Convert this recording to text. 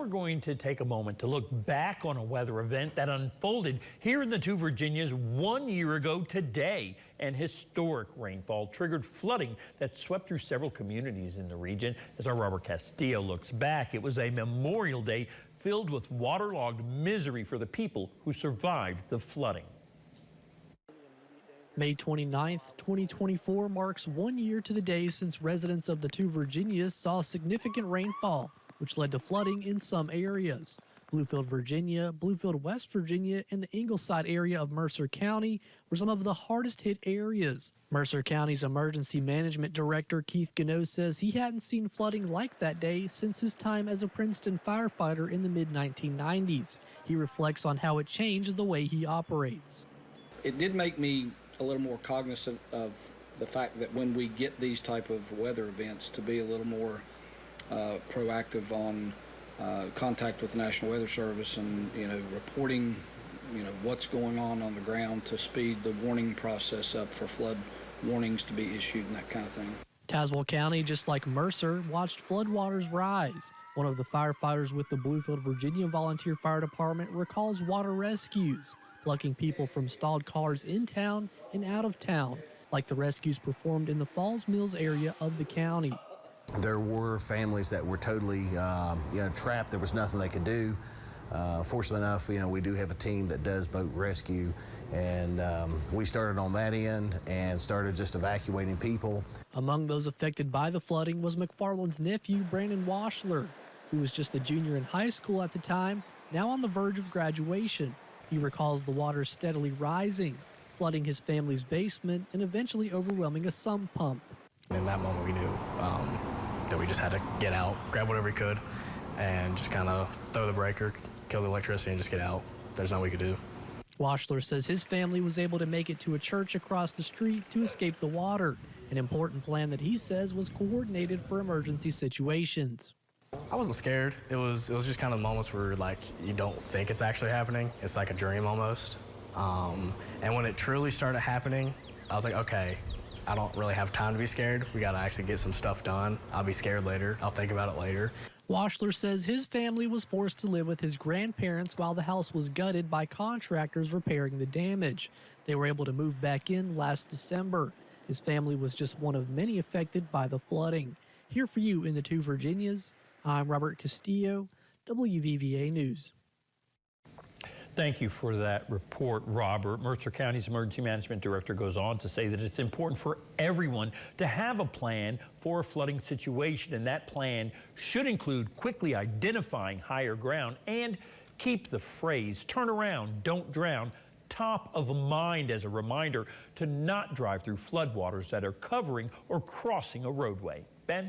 We're going to take a moment to look back on a weather event that unfolded here in the two Virginias 1 year ago today. An historic rainfall triggered flooding that swept through several communities in the region. As our Robert Castillo looks back, it was a Memorial Day filled with waterlogged misery for the people who survived the flooding. May 29th, 2024 marks 1 year to the day since residents of the two Virginias saw significant rainfall, which led to flooding in some areas. Bluefield, Virginia, Bluefield, West Virginia, and the Ingleside area of Mercer County were some of the hardest hit areas. Mercer County's Emergency Management Director Keith Gano says he hadn't seen flooding like that day since his time as a Princeton firefighter in the mid-1990s. He reflects on how it changed the way he operates. It did make me a little more cognizant of the fact that when we get these type of weather events, to be a little more proactive on contact with the National Weather Service and, reporting, what's going on the ground to speed the warning process up for flood warnings to be issued and that kind of thing. Tazewell County, just like Mercer, watched floodwaters rise. One of the firefighters with the Bluefield, Virginia Volunteer Fire Department recalls water rescues, plucking people from stalled cars in town and out of town, like the rescues performed in the Falls Mills area of the county. There were families that were totally, trapped. There was nothing they could do. Fortunately enough, we do have a team that does boat rescue, and we started on that end and started just evacuating people. Among those affected by the flooding was McFarland's nephew, Brandon Washler, who was just a junior in high school at the time, now on the verge of graduation. He recalls the water steadily rising, flooding his family's basement and eventually overwhelming a sump pump. In that moment, we knew that we just had to get out, grab whatever we could, and just kind of throw the breaker, kill the electricity, and just get out. There's nothing we could do. Washler says his family was able to make it to a church across the street to escape the water, an important plan that he says was coordinated for emergency situations. I wasn't scared. It was just kind of moments where you don't think it's actually happening. It's like a dream almost. And when it truly started happening, I was like, okay, I don't really have time to be scared. We got to actually get some stuff done. I'll be scared later. I'll think about it later. Washler says his family was forced to live with his grandparents while the house was gutted by contractors repairing the damage. They were able to move back in last December. His family was just one of many affected by the flooding. Here for you in the two Virginias, I'm Robert Castillo, WVVA News. Thank you for that report, Robert. Mercer County's Emergency Management Director goes on to say that it's important for everyone to have a plan for a flooding situation, and that plan should include quickly identifying higher ground and keep the phrase "turn around, don't drown" top of mind as a reminder to not drive through floodwaters that are covering or crossing a roadway. Ben?